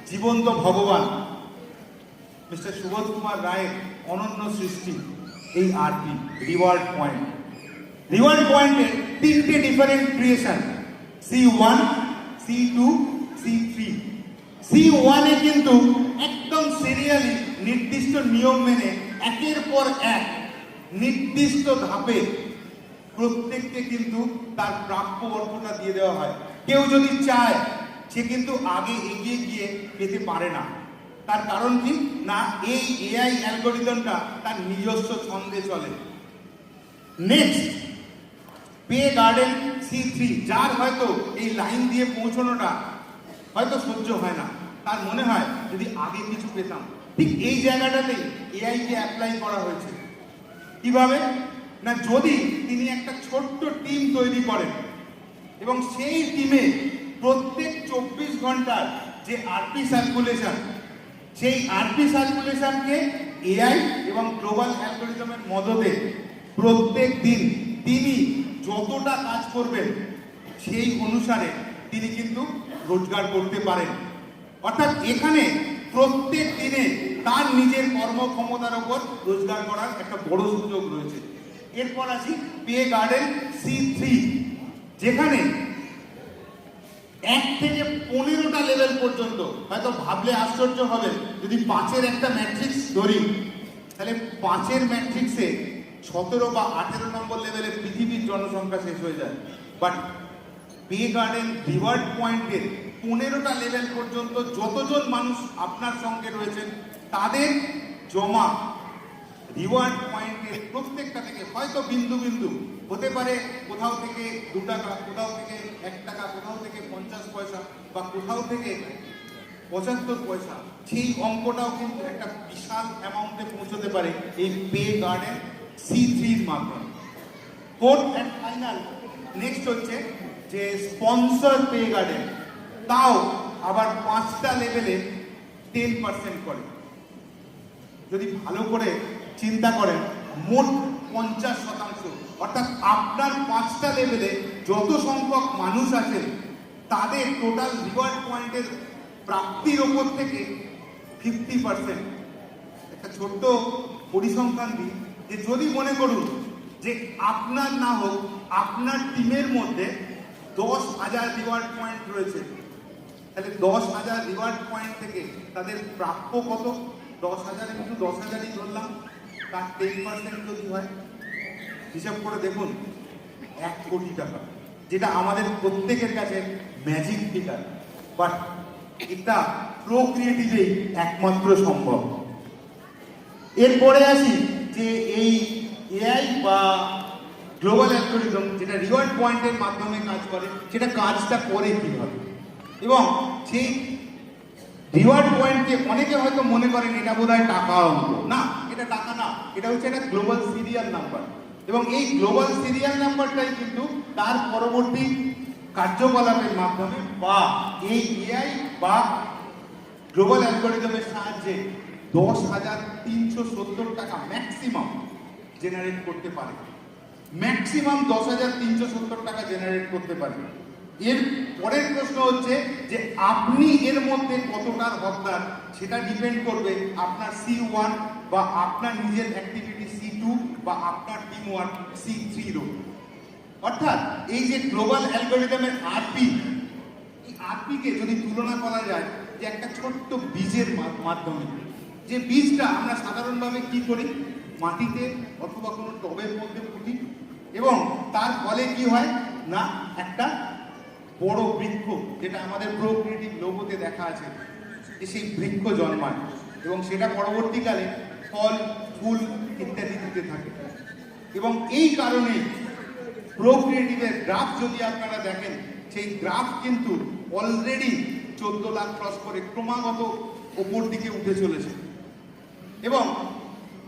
জীবন্ত ভগবান মিস্টার সুবোধ কুমার রায়ের অনন্য সৃষ্টি এই আরপি রিওয়ার্ড পয়েন্ট। রিওয়ার্ড পয়েন্টে তিনটে different creation, C1, C2, C3। C1 এ কিন্তু একদম সিরিয়ালি নির্দিষ্ট নিয়ম মেনে একের পর এক নির্দিষ্ট ধাপে প্রত্যেককে কিন্তু তার প্রাপ্য অর্থটা দিয়ে দেওয়া হয়। কেউ যদি চায় সে কিন্তু আগে এগিয়ে গিয়ে পেতে পারে না। তার কারণ কি না, এই এআই অ্যালগরিদমটা তার নিজস্ব ছন্দে চলে। নেক্সট পে গার্ডেন C3, যার হয়তো এই লাইন দিয়ে পৌঁছানোটা হয়তো সহ্য হয় না, তার মনে হয় যদি আগে কিছু পেতাম। ঠিক এই জায়গাটাতেই এআই কে অ্যাপ্লাই করা হয়েছে। কিভাবে না, যদি তিনি একটা ছোট্ট টিম তৈরি করেন এবং সেই টিমে প্রত্যেক 24 ঘন্টার যে আরপি সার্কুলেশন, সেই আরপি সার্কুলেশনকে এআই এবং গ্লোবাল অ্যালগরিদমের মদদে প্রত্যেক দিন তিনি যতটা কাজ করবেন সেই অনুসারে তিনি কিন্তু রোজগার করতে পারেন। অর্থাৎ এখানে প্রত্যেক দিনে তার নিজের কর্মক্ষমতার উপর রোজগার করার একটা বড় সুযোগ রয়েছে। এরপর আসি পে গার্ডেন C3, যেখানে 1 থেকে 15টা লেভেল পর্যন্ত। হয়তো ভাবলে আশ্চর্য হবে, যদি 5-এর একটা ম্যাট্রিক্স ধরি, তাহলে 5-এর ম্যাট্রিক্সে 17 বা 18 নম্বর লেভেলে পৃথিবীর জনসংখ্যা শেষ হয়ে যায়। বাট পে গার্ডেন রিওয়ার্ড পয়েন্টের 15টা লেভেল পর্যন্ত যতজন মানুষ আপনার সঙ্গে রয়েছেন তাদের জমা রিওয়ার্ড পয়েন্টের প্রত্যেকটা থেকে হয়তো বিন্দু বিন্দু হতে পারে, কোথাও থেকে 2 টাকা, কোথাও থেকে 1 টাকা, কোথাও থেকে 50 পয়সা বা কোথাও থেকে 75 পয়সা, সেই অঙ্কটাও কিন্তু একটা বিশাল অ্যামাউন্টে পৌঁছতে পারে এই পে গার্ডেন C3-র মাধ্যমে। ফোর্থ অ্যান্ড ফাইনাল নেক্সট হচ্ছে যে স্পন্সর পে গার্ডেন, তাও আবার 5টা লেভেলে 10% করে। যদি ভালো করে চিন্তা করেন, মোট 50%, অর্থাৎ আপনার 5টা লেভেলে যত সংখ্যক মানুষ আছেন তাদের টোটাল রিওয়ার্ড পয়েন্টের প্রাপ্তির ওপর থেকে 50%। একটা ছোট্ট পরিসংখ্যান দিই, যে যদি মনে করুন যে আপনার না হোক আপনার টিমের মধ্যে 10,000 রিওয়ার্ড পয়েন্ট রয়েছে, তাহলে 10,000 রিওয়ার্ড পয়েন্ট থেকে তাদের প্রাপ্য কত? 10,000 ইন্টু 10,000ই ধরলাম, তার 10% যদি হয়, হিসাব করে দেখুন 1 কোটি টাকা, যেটা আমাদের প্রত্যেকের কাছে ম্যাজিক ফিগার। বাট এটা প্রোক্রিয়েটিভেই একমাত্র সম্ভব। এরপরে আসি যে এই এআই বা গ্লোবাল অ্যালগরিদম যেটা রিওয়ার্ড পয়েন্টের মাধ্যমে কাজ করে, সেটা কাজটা করে কিভাবে। এবং সেই রিওয়ার্ড পয়েন্টকে অনেকে হয়তো মনে করেন এটা বোধহয় টাকা অঙ্ক। না, এটা টাকা না, এটা হচ্ছে একটা গ্লোবাল সিরিয়াল নাম্বার। এবং এই গ্লোবাল সিরিয়াল নাম্বারটাই কিন্তু তার পরবর্তী কার্যকলাপের মাধ্যমে বা এই এআই বা গ্লোবাল অ্যালগরিদমের সাহায্যে 10,370 টাকা ম্যাক্সিমাম জেনারেট করতে পারে। ম্যাক্সিমাম 10,370 টাকা জেনারেট করতে পারে। এর পরের প্রশ্ন হচ্ছে যে আপনি এর মধ্যে কতটার হকদার, সেটা ডিপেন্ড করবে আপনার C1 বা আপনার নিজের অ্যাক্টিভিটি C2 বা আপনার টিম ওয়ার্ক C3-র উপর। অর্থাৎ এই যে গ্লোবাল অ্যালগরিদমের আরপি, এই আরপিকে যদি তুলনা করা যায় যে একটা ছোট্ট বীজের মাধ্যমে, যে বীজটা আমরা সাধারণভাবে কি করি, মাটিতে অথবা কোনো টবের মধ্যে পুঁতি, এবং তার ফলে কি হয় না, একটা বড় বৃক্ষ, যেটা আমাদের প্রোক্রিয়েটিভ লোগোতে দেখা আছে, যে সেই বৃক্ষ জন্মায় এবং সেটা পরবর্তীকালে ফল, ফুল ইত্যাদি দিতে থাকে। এবং এই কারণে প্রোক্রিয়েটিভের গ্রাফ যদি আপনারা দেখেন, সেই গ্রাফ কিন্তু অলরেডি 14 লাখ ক্রস করে ক্রমাগত ওপর দিকে উঠে চলেছে। এবং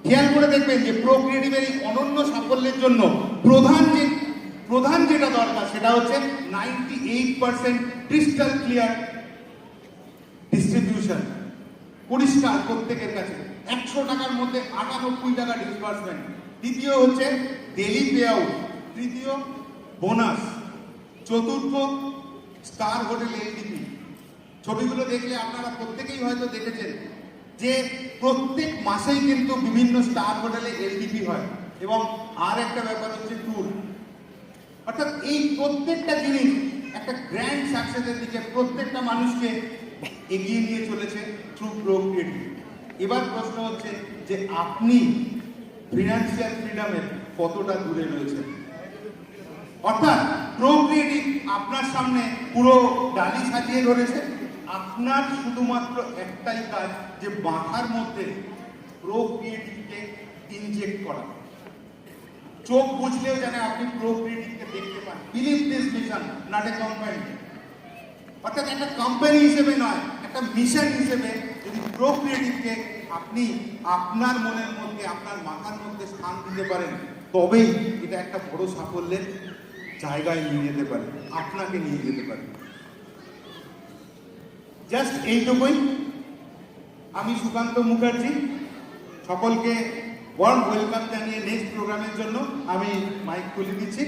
খেয়াল করে দেখবেন যে প্রোক্রিয়েটিভের এই অনন্য সাফল্যের জন্য প্রধান যেটা দরকার, সেটা হচ্ছে 98% ক্রিস্টাল ক্লিয়ার ডিস্ট্রিবিউশন, পরিষ্কার প্রত্যেকের কাছে। 100 টাকার মধ্যে 98 টাকা ডিসবার্সমেন্ট। দ্বিতীয় হচ্ছে ডেলি পে আউট, তৃতীয় বোনাস, চতুর্থ স্টার হোটেল এলটিপি, ছবিগুলো দেখলে আপনারা প্রত্যেকেই হয়তো দেখেছেন যে প্রত্যেক মাসেই কিন্তু বিভিন্ন স্টার হোটেলে এলডিপি হয়, এবং আর একটা ব্যাপার হচ্ছে ট্যুর। অর্থাৎ এই প্রত্যেকটা জিনিস একটা গ্র্যান্ড সাকসেসের দিকে প্রত্যেকটা মানুষকে এগিয়ে নিয়ে চলেছে থ্রু প্রোক্রিয়েটিভ। এবার প্রশ্ন হচ্ছে যে আপনি ফিনান্সিয়াল ফ্রিডমের কতটা দূরে রয়েছেন। অর্থাৎ প্রোক্রিয়েটিভ আপনার সামনে পুরো ডালি সাজিয়ে ধরেছে, আপনার শুধুমাত্র একটাই কাজ যে মাথার মধ্যে প্রোক্রিয়েটিভকে ইনজেক্ট করা। চোখ বুঝলেও যেন আপনি প্রোক্রিয়েটিভকে দেখতে পান। Believe this mission, not a company. অর্থাৎ একটা কোম্পানি হিসেবে নয়, একটা মিশন হিসেবে যদি প্রোক্রিয়েটিভকে আপনি আপনার মনের মধ্যে, আপনার মাথার মধ্যে স্থান দিতে পারেন, তবেই এটা একটা বড় সাফল্যের জায়গায় নিয়ে যেতে পারে, আপনাকে নিয়ে যেতে পারে। জাস্ট এইটুকুই। আমি সুকান্ত মুখার্জি, সকলকে ওয়ার্ম ওয়েলকাম জানিয়ে নেক্সট প্রোগ্রামের জন্য আমি মাইক খুলে দিচ্ছি।